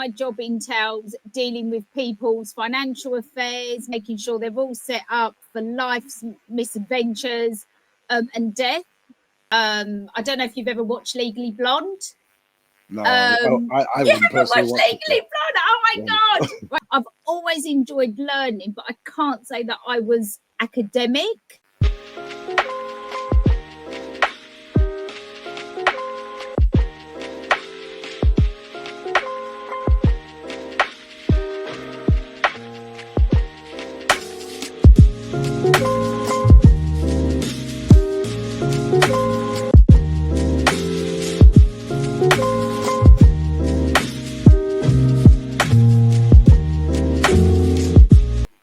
my job entails dealing with people's financial affairs, making sure they're all set up for life's misadventures and death. I don't know if you've ever watched Legally Blonde. No, I you wouldn't haven't personally watched Legally Blonde? Oh my God. Right, I've always enjoyed learning, but I can't say that I was academic.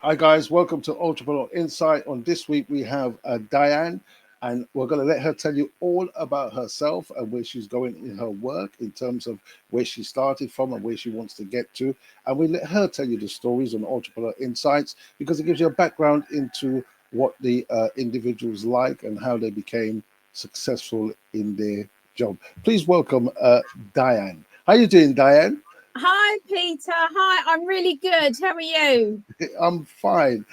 Hi guys, welcome to Entrepreneur Insight. On this week we have Diane, and we're going to let her tell you all about herself and where she's going in her work in terms of where she started from and where she wants to get to. And we let her tell you the stories on Entrepreneur Insights because it gives you a background into what the individuals like and how they became successful in their job. Please welcome Diane. How are you doing, Diane? Hi, Peter. Hi, I'm really good. How are you? I'm fine.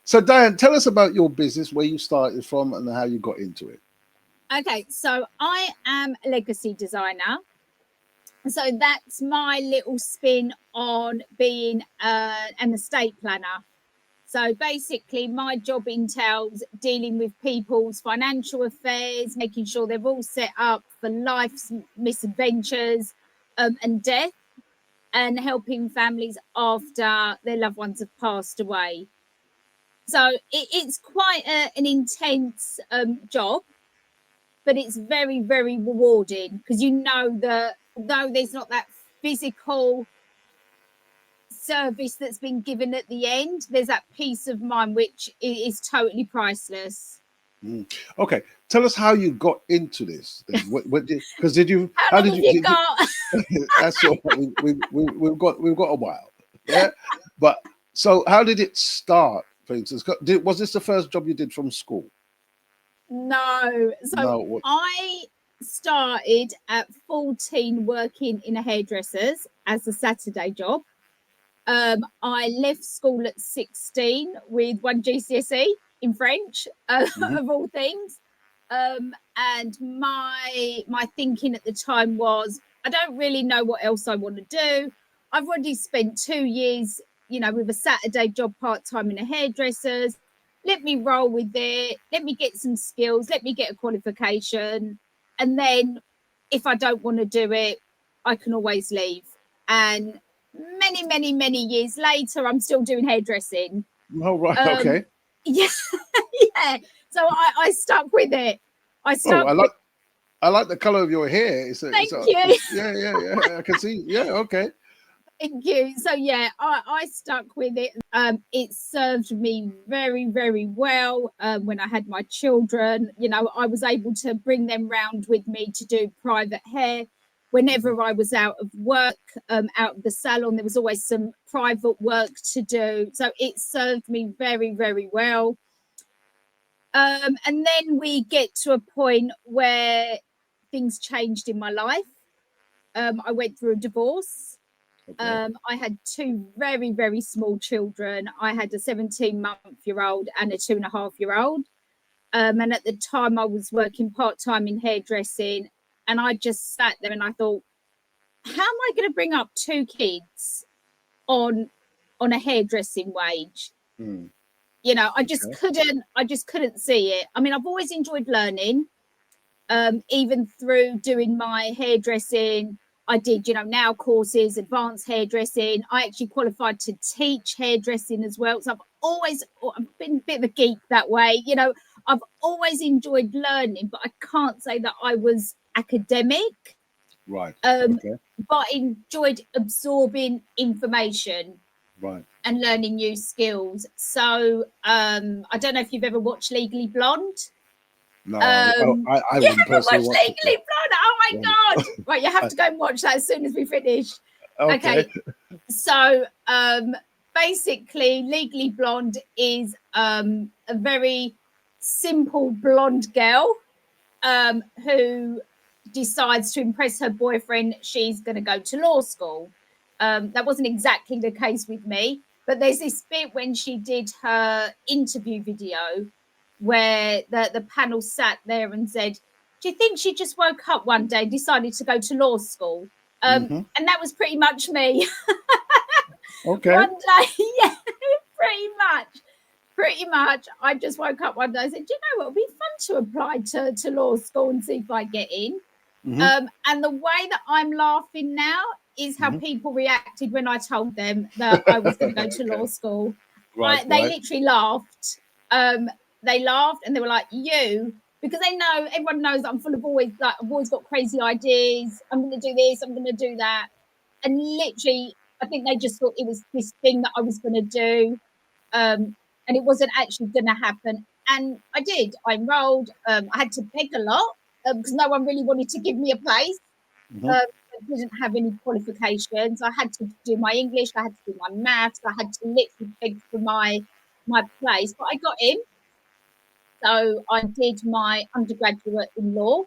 So, Diane, tell us about your business, where you started from and how you got into it. Okay, so I am a legacy designer. So that's my little spin on being an estate planner. So basically, my job entails dealing with people's financial affairs, making sure they're all set up for life's misadventures and death, and helping families after their loved ones have passed away. So it's quite an intense job, but it's very, very rewarding because you know that though there's not that physical service that's been given at the end, there's that peace of mind which is totally priceless. Okay, tell us how you got into this. Because did you? How long have you got? That's all. We've got a while. Yeah, but so how did it start? For instance, was this the first job you did from school? No. So no, I started at 14 working in a hairdresser's as a Saturday job. I left school at 16 with 1 GCSE in French, of all things. And my thinking at the time was, I don't really know what else I want to do. I've already spent 2 years, with a Saturday job part-time in a hairdresser's. Let me roll with it. Let me get some skills. Let me get a qualification. And then if I don't want to do it, I can always leave. And many years later, I'm still doing hairdressing. Oh, right. Okay. Yeah. Yeah. So I stuck with it. I like the color of your hair. Thank you. Yeah. I can see. Yeah. Okay. Thank you. So yeah, I stuck with it. It served me very, very well when I had my children. I was able to bring them round with me to do private hair. Whenever I was out of work, out of the salon, there was always some private work to do. So it served me very, very well. And then we get to a point where things changed in my life. I went through a divorce. Okay. I had 2 very, very small children. I had a 17-month-old and a 2.5-year-old. And at the time I was working part-time in hairdressing, and I just sat there and I thought, how am I going to bring up 2 kids on a hairdressing wage? I just couldn't see it. I mean, I've always enjoyed learning, even through doing my hairdressing. I did, now courses, advanced hairdressing. I actually qualified to teach hairdressing as well. So I've been a bit of a geek that way. I've always enjoyed learning, but I can't say that I was academic. Right. But I enjoyed absorbing information. Right. And learning new skills. So I don't know if you've ever watched Legally Blonde. No, I wouldn't personally watch Legally Blonde. Oh my God! Right, you have to go and watch that as soon as we finish. Okay. So basically, Legally Blonde is a very simple blonde girl who decides to impress her boyfriend. She's going to go to law school. That wasn't exactly the case with me, but there's this bit when she did her interview video where the panel sat there and said, do you think she just woke up one day and decided to go to law school? Mm-hmm. And that was pretty much me. Okay. One day, yeah, pretty much. I just woke up one day and said, do you know what, it'd be fun to apply to law school and see if I get in. Mm-hmm. And the way that I'm laughing now is how Mm-hmm. people reacted when I told them that I was going to go to Okay. law school. Right, They right. literally laughed. They laughed and they were like, you, because they know, everyone knows that I'm full of I've always got crazy ideas. I'm going to do this, I'm going to do that. And literally, I think they just thought it was this thing that I was going to do. And it wasn't actually going to happen. And I did. I enrolled. I had to beg a lot because no one really wanted to give me a place. Mm-hmm. I didn't have any qualifications. I had to do my English. I had to do my maths. I had to literally beg for my place. But I got in. So I did my undergraduate in law.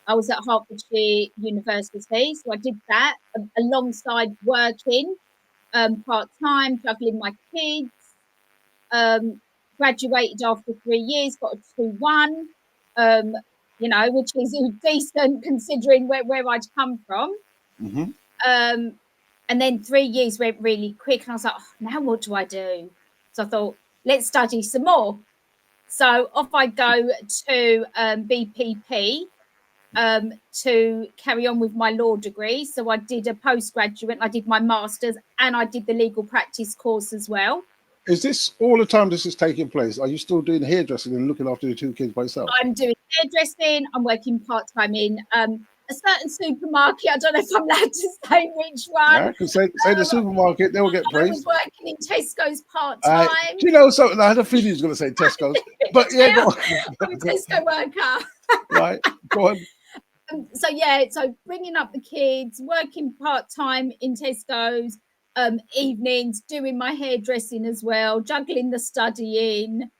I was at Hertfordshire University. So I did that alongside working part-time, juggling my kids. Graduated after 3 years, got a 2-1, which is decent considering where I'd come from. Mm-hmm. And then 3 years went really quick, and I was like, oh, now what do I do? So I thought, let's study some more. So off I go to BPP to carry on with my law degree. So I did a postgraduate, I did my master's, and I did the legal practice course as well. Is this all the time this is taking place? Are you still doing hairdressing and looking after the 2 kids by yourself? I'm doing hairdressing. I'm working part-time in a certain supermarket. I don't know if I'm allowed to say which one. Yeah, because say the supermarket, they will get praised. I was working in Tesco's part-time. Do you know something? I had a feeling he was going to say Tesco's. But yeah, go on. I'm a Tesco worker. Right, go on. So bringing up the kids, working part-time in Tesco's, evenings, doing my hairdressing as well, juggling the studying,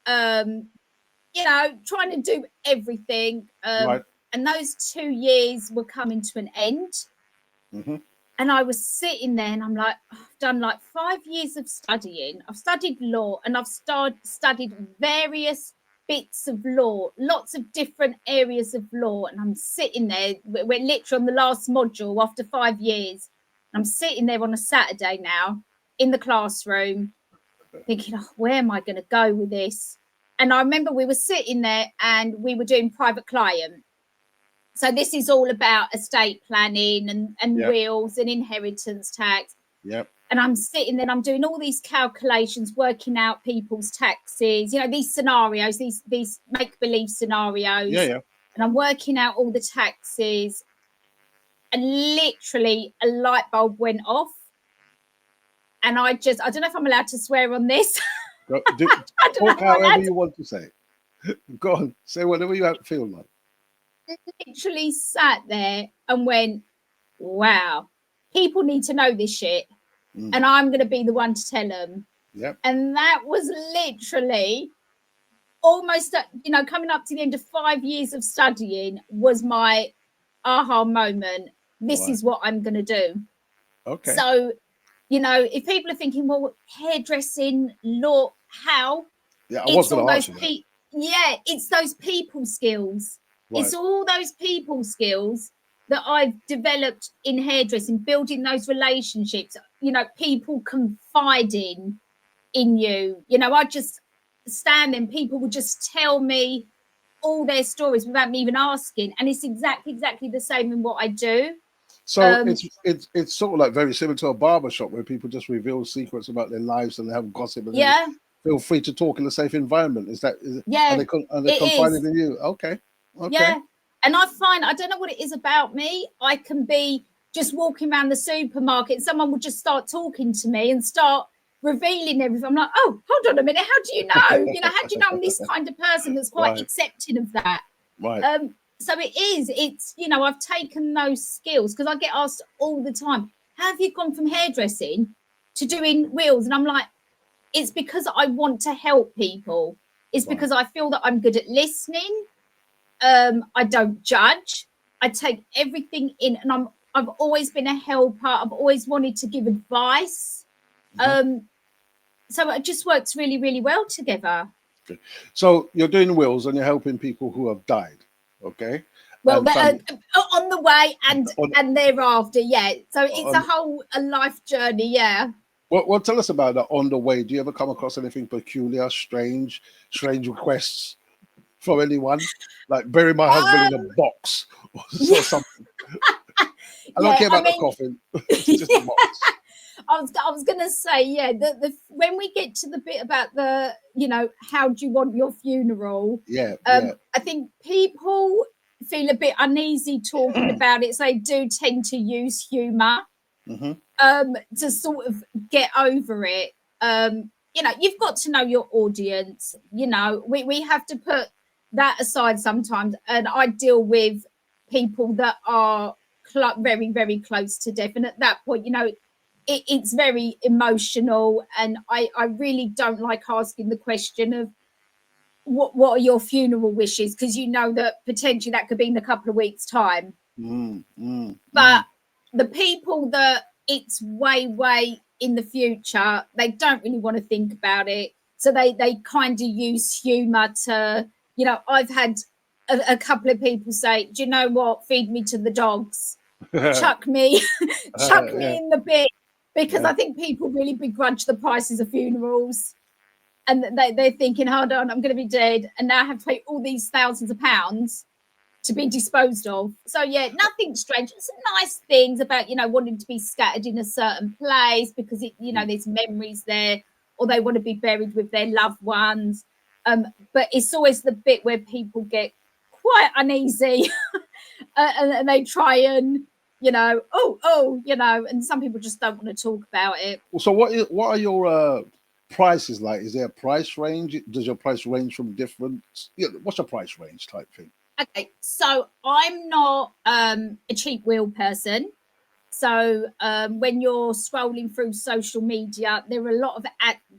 trying to do everything. Right. And those 2 years were coming to an end. Mm-hmm. And I was sitting there and I'm like, I've done like 5 years of studying. I've studied law and I've studied various bits of law, lots of different areas of law. And I'm sitting there, we're literally on the last module after 5 years. I'm sitting there on a Saturday now in the classroom thinking, oh, where am I going to go with this? And I remember we were sitting there and we were doing private client. So this is all about estate planning and Yep. wills and inheritance tax. Yep. And I'm sitting there and I'm doing all these calculations, working out people's taxes, these scenarios, these make-believe scenarios. Yeah. And I'm working out all the taxes. And literally a light bulb went off. And I don't know if I'm allowed to swear on this. Talk however you want to say. Go on, say whatever you feel like. Literally sat there and went, wow, people need to know this shit. And I'm going to be the one to tell them. Yep. And that was literally almost, coming up to the end of 5 years of studying was my aha moment. This is what I'm going to do. Okay. So, if people are thinking, well, hairdressing, law, how? Yeah, I was going to ask you that. It's those people skills. Right. It's all those people skills that I've developed in hairdressing, building those relationships, people confiding in you. I just stand and people will just tell me all their stories without me even asking. And it's exactly the same in what I do. So it's sort of like very similar to a barber shop where people just reveal secrets about their lives and they have gossip. And feel free to talk in a safe environment. Are they confiding in you? Okay. Yeah. And I find, I don't know what it is about me. I can be just walking around the supermarket. Someone will just start talking to me and start revealing everything. I'm like, oh, hold on a minute. How do you know? How do you know I'm this kind of person that's quite accepting of that? Right. So it's, I've taken those skills because I get asked all the time, how have you gone from hairdressing to doing wills? And I'm like, it's because I want to help people. It's because I feel that I'm good at listening. I don't judge. I take everything in and I'm I've always been a helper. I've always wanted to give advice. So it just works really, really well together. Okay. So you're doing wills and you're helping people who have died. Okay. Well, And on the way on, and thereafter, yeah. So it's on, a life journey, yeah. well, tell us about that on the way. Do you ever come across anything peculiar, strange requests from anyone? Like bury my husband in a box or something. I don't care about the coffin. It's just a box. I was gonna say, yeah, the when we get to the bit about the, how do you want your funeral? I think people feel a bit uneasy talking about it, so they do tend to use humour to sort of get over it. You've got to know your audience. We have to put that aside sometimes, and I deal with people that are very, very close to death, and at that point, it's very emotional, and I really don't like asking the question of what are your funeral wishes, because that potentially that could be in a couple of weeks' time. But the people that it's way in the future, they don't really want to think about it, so they kind of use humor to, I've had a couple of people say, do you know what, feed me to the dogs, chuck me in the bin. Because I think people really begrudge the prices of funerals, and they're thinking, hold on, I'm going to be dead, and now I have to pay all these thousands of pounds to be disposed of. So, yeah, nothing strange. Some nice things about, wanting to be scattered in a certain place because, there's memories there, or they want to be buried with their loved ones. But it's always the bit where people get quite uneasy and they try and, and some people just don't want to talk about it. So what are your prices like? Is there a price range? Does your price range from different? What's your price range type thing? Okay, so I'm not a cheap will person. So when you're scrolling through social media, there are a lot of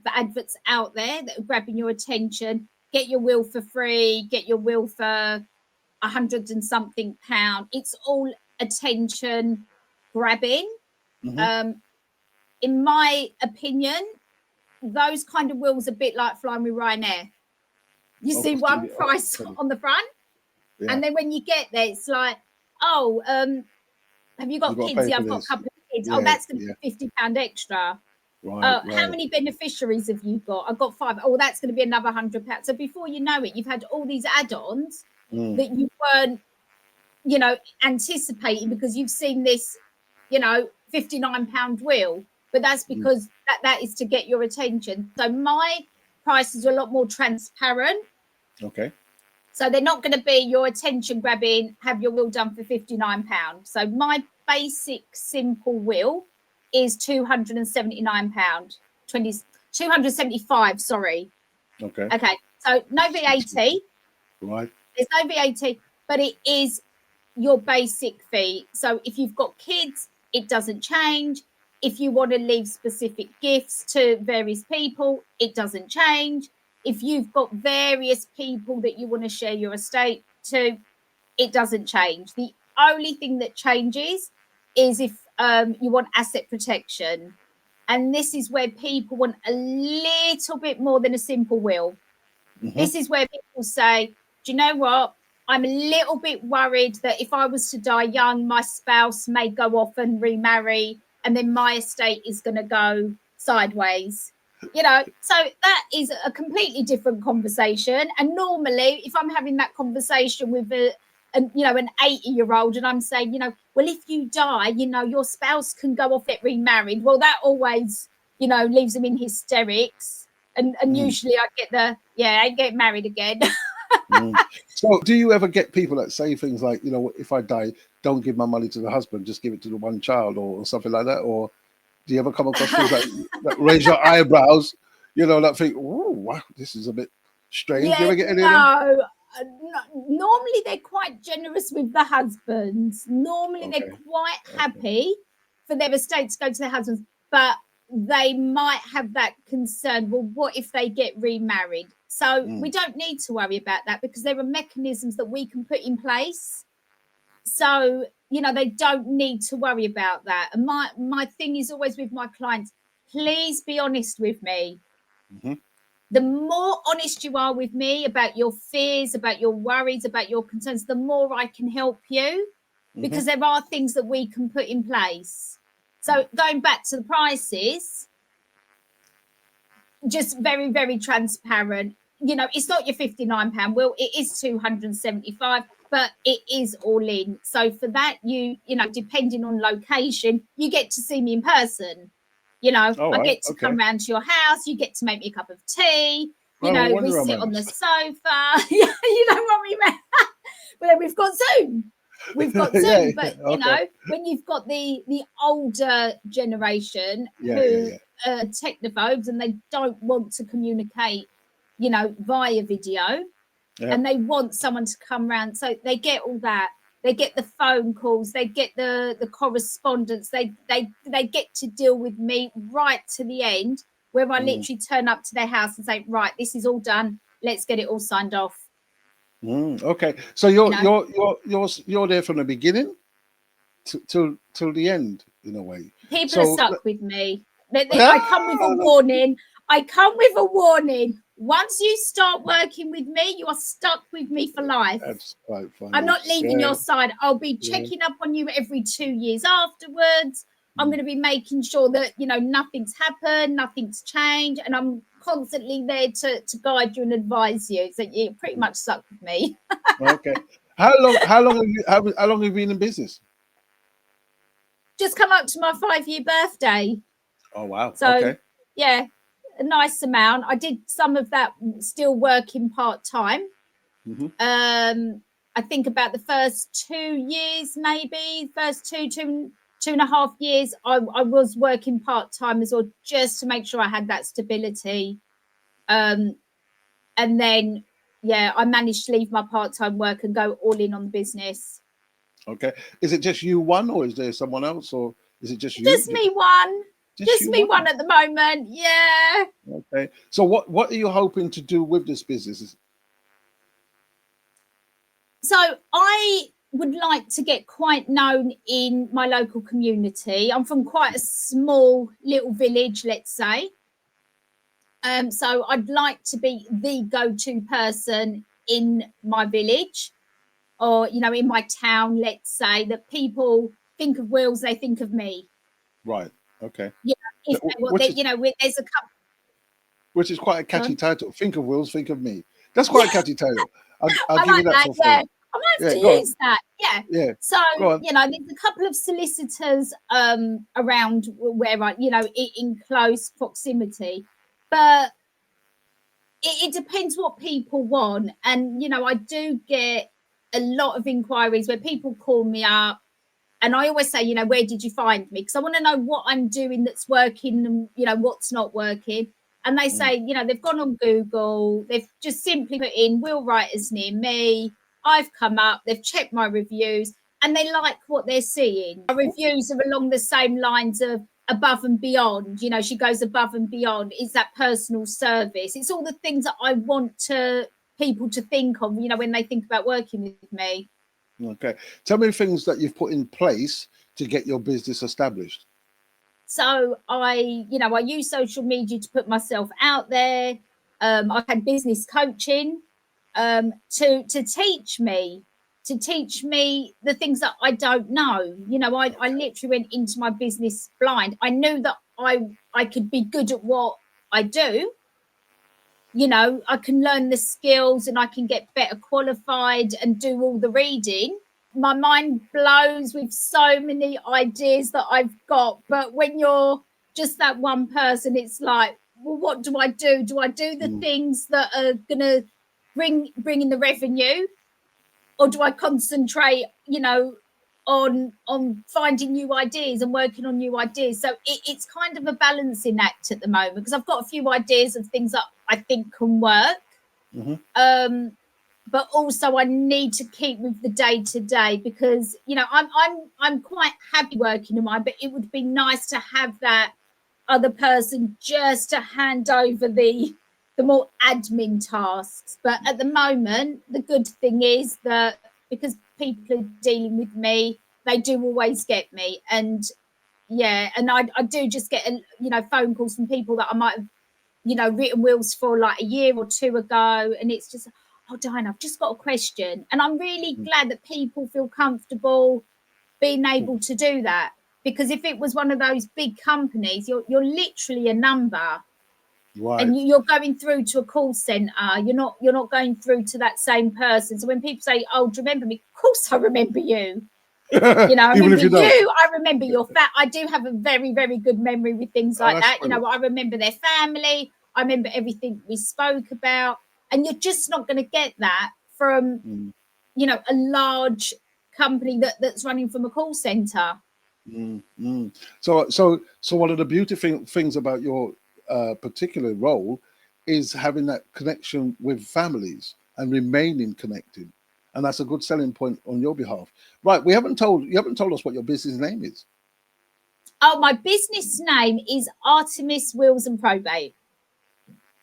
adverts out there that are grabbing your attention. Get your will for free. Get your will for £100 and something. It's all attention grabbing. In my opinion, those kind of wills are a bit like flying with Ryanair. You see one price on the front, and then when you get there, it's like, have you got kids? Yeah, I've got a couple of kids. That's going to be £50 extra. Right. How many beneficiaries have you got? I've got 5. Oh, that's going to be another £100. So before you know it, you've had all these add-ons that you weren't, anticipating, because you've seen this, £59 will. But that's because that is to get your attention. So my prices are a lot more transparent. Okay. So they're not going to be your attention grabbing, have your will done for £59. So my basic simple will is £279. 275, sorry. Okay. So no VAT. Right. There's no VAT, but it is your basic fee. So if you've got kids, it doesn't change. If you want to leave specific gifts to various people, it doesn't change. If you've got various people that you want to share your estate to, it doesn't change. The only thing that changes is if you want asset protection. And this is where people want a little bit more than a simple will. This is where people say, do you know what? I'm a little bit worried that if I was to die young, my spouse may go off and remarry, and then my estate is going to go sideways. So that is a completely different conversation. And normally, if I'm having that conversation with an 80-year-old, and I'm saying, well, if you die, your spouse can go off, get remarried. Well, that always, leaves them in hysterics. And usually I get I get married again. So do you ever get people that say things like, if I die, don't give my money to the husband, just give it to the one child, or something like that? Or do you ever come across things that raise your eyebrows, that think, oh, wow, this is a bit strange? Do you ever get any of them? Normally they're quite generous with the husbands. Normally they're quite happy for their estate to go to their husbands, but they might have that concern, well, what if they get remarried? So we don't need to worry about that, because there are mechanisms that we can put in place. So you know, they don't need to worry about that. And my thing is always with my clients, please be honest with me. Mm-hmm. The more honest you are with me about your fears, about your worries, about your concerns, the more I can help you, because there are things that we can put in place. So going back to the prices, just very, very transparent. You know, it's not your £59, Will. It is £275, but it is all in. So for that, you know, depending on location, you get to see me in person. You know, I get to come round to your house. You get to make me a cup of tea. You know, we sit on the sofa. You know what we mean? But then we've got Zoom. We've got Zoom. But, you know, when you've got the older generation who are technophobes and they don't want to communicate, you know, via video, and they want someone to come round. So they get all that. They get the phone calls, they get the correspondence, they get to deal with me right to the end, where I literally turn up to their house and say, right, this is all done, let's get it all signed off. Okay, so you're there from the beginning till the end, in a way. People are stuck with me. I come with a warning. I come with a warning. Once you start working with me, you are stuck with me for life. That's quite funny. I'm not leaving your side. I'll be checking up on you every 2 years afterwards. I'm going to be making sure that, you know, nothing's happened, nothing's changed, and I'm constantly there to guide you and advise you. So you're pretty much stuck with me. Okay. How long have you been in business? Just come up to my 5-year birthday. Oh wow. So yeah, a nice amount. I did some of that still working part-time. I think about the first 2 years, maybe first two and a half years, I was working part-time as well, just to make sure I had that stability. And then I managed to leave my part-time work and go all in on the business. Okay. Is it just you one, or is there someone else, or is it just you? Just me one. Just me one at the moment. Yeah. Okay. So what are you hoping to do with this business? So I would like to get quite known in my local community. I'm from quite a small little village, let's say. So I'd like to be the go-to person in my village, or, you know, in my town, let's say, that people think of Wills, they think of me. Right. Okay. Yeah. You know, there's a couple. Which is quite a catchy title. Think of Wills, think of me. That's quite a catchy title. I'll give you that for free. I might have to use that. Yeah. Yeah. So, you know, there's a couple of solicitors around where I, you know, in close proximity. But it depends what people want. And, you know, I do get a lot of inquiries where people call me up. And I always say, you know, where did you find me? Because I want to know what I'm doing that's working and, you know, what's not working. And they say, you know, they've gone on Google. They've just simply put in will writers near me. I've come up. They've checked my reviews and they like what they're seeing. My reviews are along the same lines of above and beyond. You know, she goes above and beyond. It's that personal service. It's all the things that I want people to think of, you know, when they think about working with me. Okay. Tell me things that you've put in place to get your business established. So I use social media to put myself out there. I've had business coaching to teach me the things that I don't know. You know, I literally went into my business blind. I knew that I could be good at what I do. You know, I can learn the skills and I can get better qualified and do all the reading. My mind blows with so many ideas that I've got. But when you're just that one person, it's like, well, what do I do? Do I do the things that are going to bring in the revenue? Or do I concentrate, you know, on finding new ideas and working on new ideas? So it's kind of a balancing act at the moment, because I've got a few ideas of things that I think can work. But also I need to keep with the day to day, because, you know, I'm quite happy working in mine, but it would be nice to have that other person just to hand over the more admin tasks. But at the moment, the good thing is that because people are dealing with me, they do always get me. And yeah, and I do just get, you know, phone calls from people that I might have, you know, written wills for like a year or two ago. And it's just, oh, Diana, I've just got a question. And I'm really glad that people feel comfortable being able to do that. Because if it was one of those big companies, you're literally a number. Right. And you're going through to a call center. You're not going through to that same person. So when people say, "Oh, do you remember me?" Of course, I remember you. You know, I Even remember if you don't. I remember your I do have a very, very good memory with things like that. Brilliant. You know, I remember their family. I remember everything we spoke about. And you're just not going to get that from, you know, a large company that's running from a call center. So one of the beautiful things about your particular role is having that connection with families and remaining connected, and that's a good selling point on your behalf. Right? You haven't told us what your business name is. Oh, my business name is Artemis Wills Probate.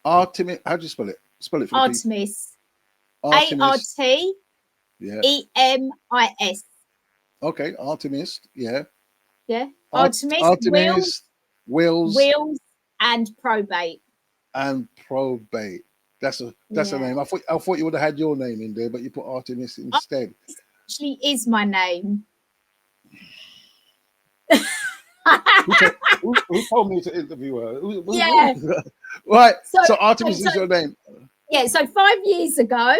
Artemis. How do you spell it? Spell it for Artemis. Artemis. ARTEMIS. Okay, Artemis. Yeah. Yeah. Artemis Wills and Probate. And Probate. That's a name. I thought you would have had your name in there, but you put Artemis instead. Actually, is my name. Who told me to interview her? Right. So Artemis is your name. Yeah. So 5 years ago,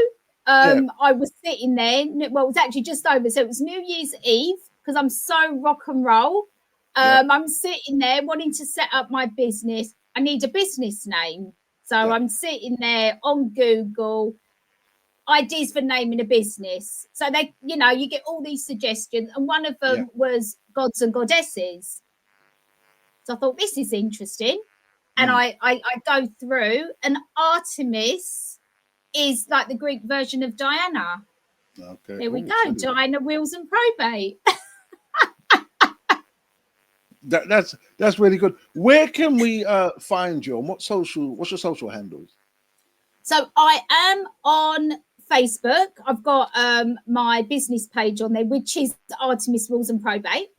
I was sitting there. Well, it was actually just over. So it was New Year's Eve, because I'm so rock and roll. I'm sitting there wanting to set up my business. I need a business name. So I'm sitting there on Google, ideas for naming a business. So they, you know, you get all these suggestions. And one of them was Gods and Goddesses. So I thought, this is interesting. And I go through, and Artemis is like the Greek version of Diana. Okay. There we go. Diana Wills Probate. That's really good. Where can we find you? What's your social handles? So I am on Facebook. I've got my business page on there, which is Artemis Wills Probate.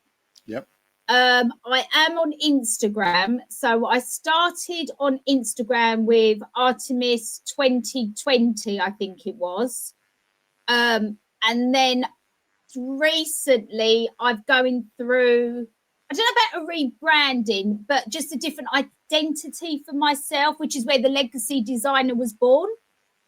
Yep. I am on Instagram. So I started on Instagram with Artemis 2020, I think it was. And then recently I've going through, I don't know about a rebranding, but just a different identity for myself, which is where the legacy designer was born.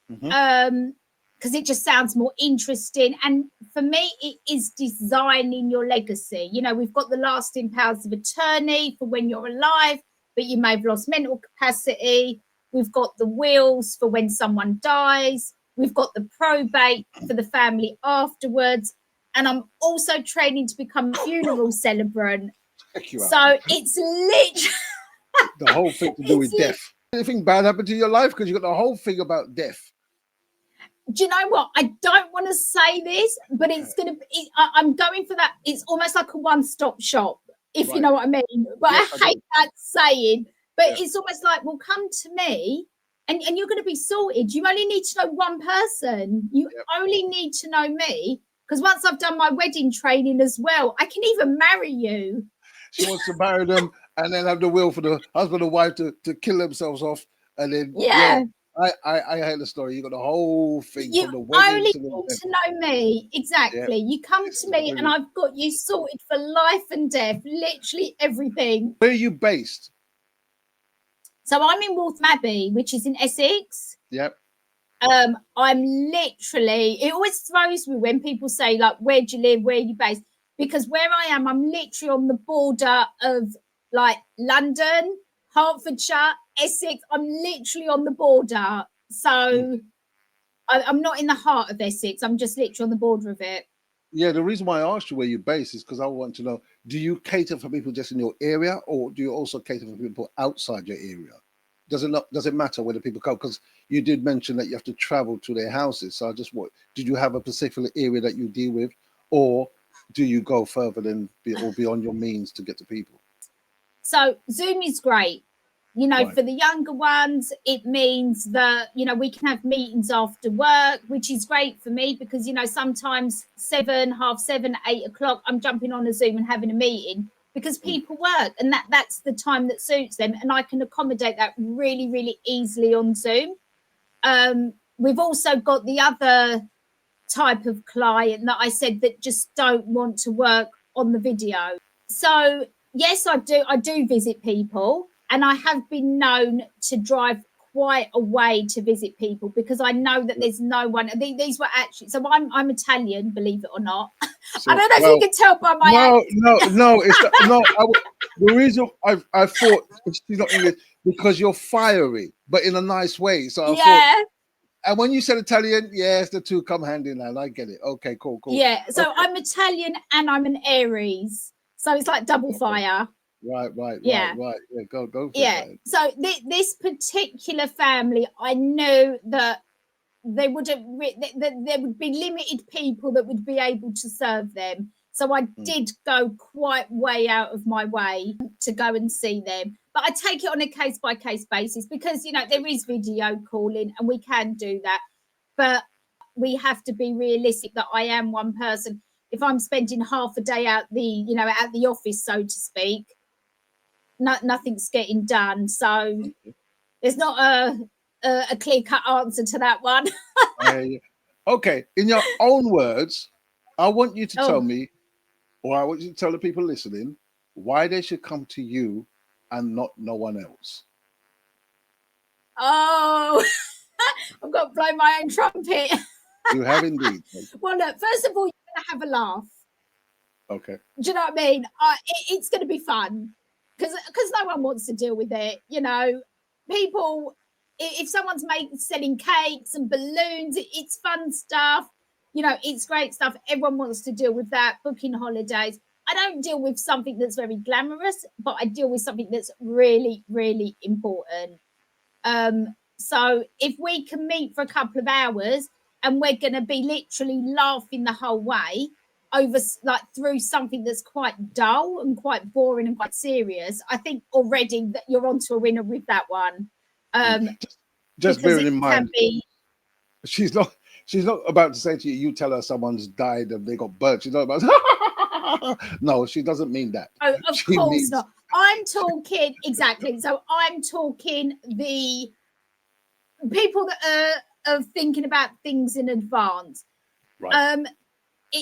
Because it just sounds more interesting. And for me, it is designing your legacy. You know, we've got the lasting powers of attorney for when you're alive, but you may have lost mental capacity. We've got the wills for when someone dies. We've got the probate for the family afterwards. And I'm also training to become a funeral celebrant. So it's literally the whole thing to do with death. Anything bad happened to your life? Because you got the whole thing about death. Do you know what? I don't want to say this, but it's going to be, I'm going for that. It's almost like a one-stop shop, if you know what I mean. But I hate that saying, but it's almost like, well, come to me and you're going to be sorted. You only need to know one person. You only need to know me, because once I've done my wedding training as well, I can even marry you. She wants to marry them and then have the will for the husband and wife to kill themselves off. And then, I heard the story. You got the whole thing from the wedding. You only need to know me. Exactly. You come to me and I've got you sorted for life and death, literally everything. Where are you based? So I'm in Waltham Abbey, which is in Essex. Yep. I'm literally, it always throws me when people say, like, where do you live? Where are you based? Because where I am, I'm literally on the border of like London, Hertfordshire, Essex. I'm literally on the border. So I'm not in the heart of Essex. I'm just literally on the border of it. Yeah, the reason why I asked you where you're based is because I want to know, do you cater for people just in your area, or do you also cater for people outside your area? Does it matter whether people come? Because you did mention that you have to travel to their houses. So I just did you have a specific area that you deal with, or do you go further than or beyond your means to get to people? So Zoom is great. You know, Right. for the younger ones, it means that, you know, we can have meetings after work, which is great for me because, you know, sometimes 7, half 7, 8 o'clock, I'm jumping on a Zoom and having a meeting because people work, and that's the time that suits them. And I can accommodate that really, really easily on Zoom. We've also got the other type of client that I said that just don't want to work on the video. So yes, I do visit people, and I have been known to drive quite a way to visit people because I know that there's no one. These were actually, so I'm Italian, believe it or not. So, I don't know if you can tell by my no. It's no. The reason I thought she's not English because you're fiery, but in a nice way. So I thought. And when you said Italian, yes, the two come hand in hand. I get it. Okay, cool. Yeah, so okay. I'm Italian and I'm an Aries, so it's like double fire. Right. Yeah. Yeah, go for yeah. it. So this particular family, I knew that they wouldn't. That there would be limited people that would be able to serve them. So I did go quite way out of my way to go and see them. But I take it on a case by case basis because, you know, there is video calling and we can do that. But we have to be realistic that I am one person. If I'm spending half a day out at the office, so to speak, nothing's getting done. So there's not a clear cut answer to that one. Okay, in your own words, I want you to tell me, or I want you to tell the people listening, why they should come to you and not no one else. Oh, I've got to blow my own trumpet. You have indeed. Well, look, first of all, you're going to have a laugh. Okay. Do you know what I mean? It's going to be fun because no one wants to deal with it. You know, people, if someone's selling cakes and balloons, it's fun stuff. You know, it's great stuff. Everyone wants to deal with that, booking holidays. I don't deal with something that's very glamorous, but I deal with something that's really, really important. So if we can meet for a couple of hours and we're going to be literally laughing the whole way over through something that's quite dull and quite boring and quite serious, I think already that you're onto a winner with that one. Just bearing in mind, she's not about to say to you, you tell her someone's died and they got burnt. She's not about no, she doesn't mean that. Oh, of course not. I'm talking exactly. So I'm talking the people that are thinking about things in advance. Right.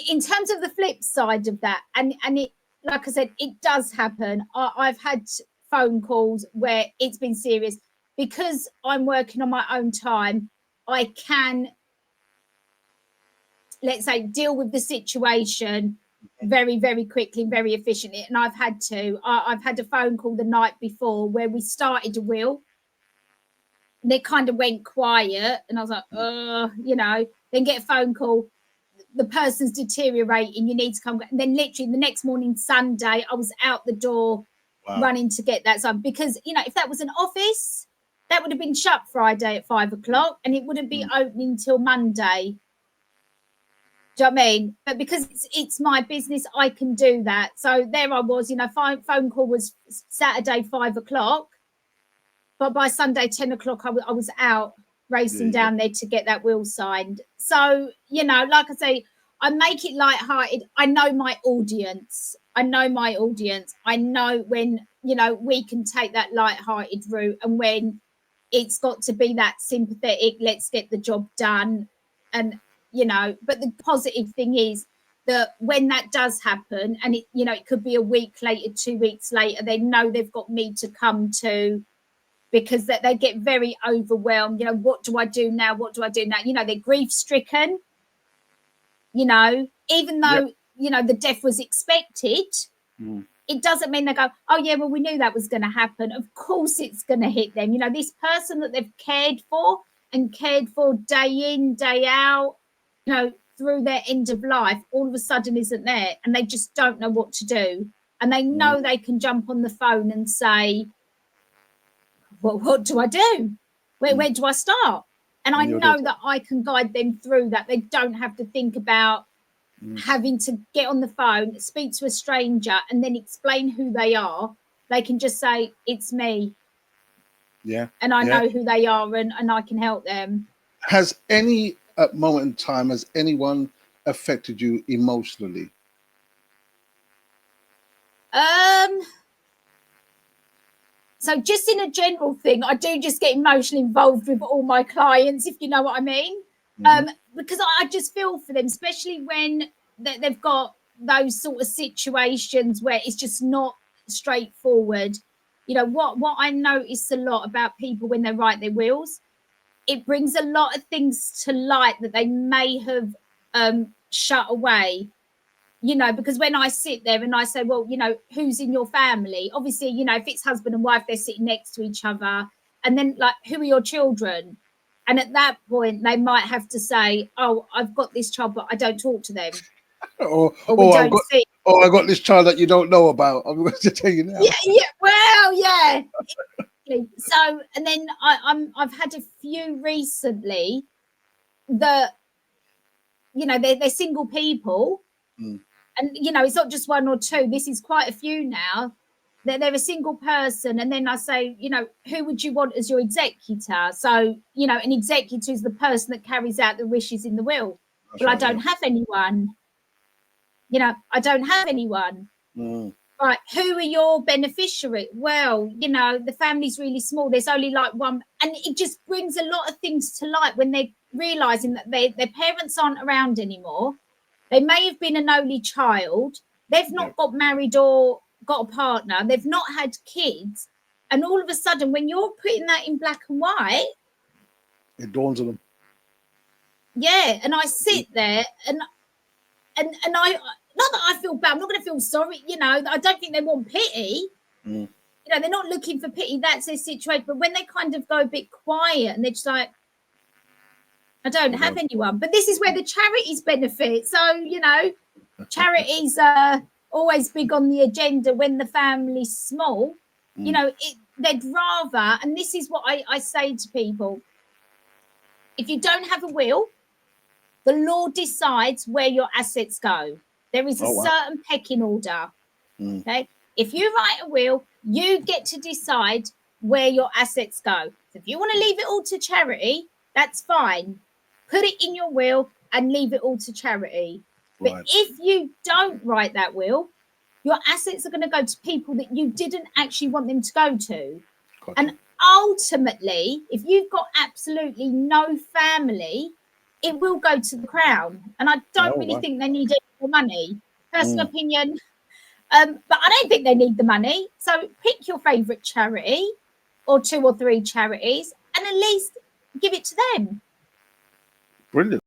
In terms of the flip side of that, and it, like I said, it does happen. I've had phone calls where it's been serious because I'm working on my own time. I can, let's say, deal with the situation very, very quickly, very efficiently. And I've had a phone call the night before where we started a will. And it kind of went quiet, and I was like, then get a phone call. The person's deteriorating, you need to come. And then literally the next morning, Sunday, I was out the door running to get that done. Because, you know, if that was an office, that would have been shut Friday at 5 o'clock and it wouldn't be opening until Monday. Do you know what I mean? But because it's my business, I can do that. So there I was, you know, phone call was Saturday, 5 o'clock. But by Sunday, 10 o'clock, I was out racing down there to get that will signed. So, you know, like I say, I make it lighthearted. I know my audience. I know when, you know, we can take that lighthearted route and when it's got to be that sympathetic, let's get the job done. And, you know, but the positive thing is that when that does happen and, it could be a week later, 2 weeks later, they know they've got me to come to. Because they get very overwhelmed. You know, what do I do now? You know, they're grief-stricken. You know, even though, the death was expected, it doesn't mean they go, oh, yeah, well, we knew that was going to happen. Of course it's going to hit them. You know, this person that they've cared for day in, day out, you know, through their end of life, all of a sudden isn't there. And they just don't know what to do. And they know they can jump on the phone and say, well, what do I do? Where do I start? And I know that I can guide them through that. They don't have to think about having to get on the phone, speak to a stranger, and then explain who they are. They can just say, it's me. Yeah. and I Yeah. know who they are, and I can help them. Has any moment in time, has anyone affected you emotionally? So just in a general thing, I do just get emotionally involved with all my clients, if you know what I mean. Because I just feel for them, especially when they've got those sort of situations where it's just not straightforward. You know, what I notice a lot about people when they write their wills, it brings a lot of things to light that they may have shut away. You know, because when I sit there and I say, well, you know, who's in your family? Obviously, you know, if it's husband and wife, they're sitting next to each other. And then, like, who are your children? And at that point, they might have to say, oh, I've got this child, but I don't talk to them. Or we I've don't got, see. or I got this child that you don't know about. I'm going to tell you now. Yeah. Well, yeah. So, and then I've had a few recently that, you know, they're single people. And, you know, it's not just one or two. This is quite a few now. They're a single person. And then I say, you know, who would you want as your executor? So, you know, an executor is the person that carries out the wishes in the will. That's well, right, I don't have anyone. You know, I don't have anyone. Right. Who are your beneficiaries? Well, you know, the family's really small. There's only like one. And it just brings a lot of things to light when they're realizing that their parents aren't around anymore. They may have been an only child. They've not got married or got a partner. They've not had kids. And all of a sudden, when you're putting that in black and white, it dawns on them. Yeah. And I sit there and I, not that I feel bad. I'm not going to feel sorry. You know, I don't think they want pity. You know, they're not looking for pity. That's their situation. But when they kind of go a bit quiet and they're just like, I don't have anyone. But this is where the charities benefit. So, you know, charities are always big on the agenda when the family's small. You know, they'd rather, and this is what I say to people, if you don't have a will, the law decides where your assets go. There is a certain pecking order. Okay. If you write a will, you get to decide where your assets go. So if you want to leave it all to charity, that's fine. Put it in your will and leave it all to charity. But if you don't write that will, your assets are going to go to people that you didn't actually want them to go to. And ultimately, if you've got absolutely no family, it will go to the Crown. And I don't really think they need any more money. Personal opinion. But I don't think they need the money. So pick your favourite charity or 2 or 3 charities and at least give it to them. Brilliant.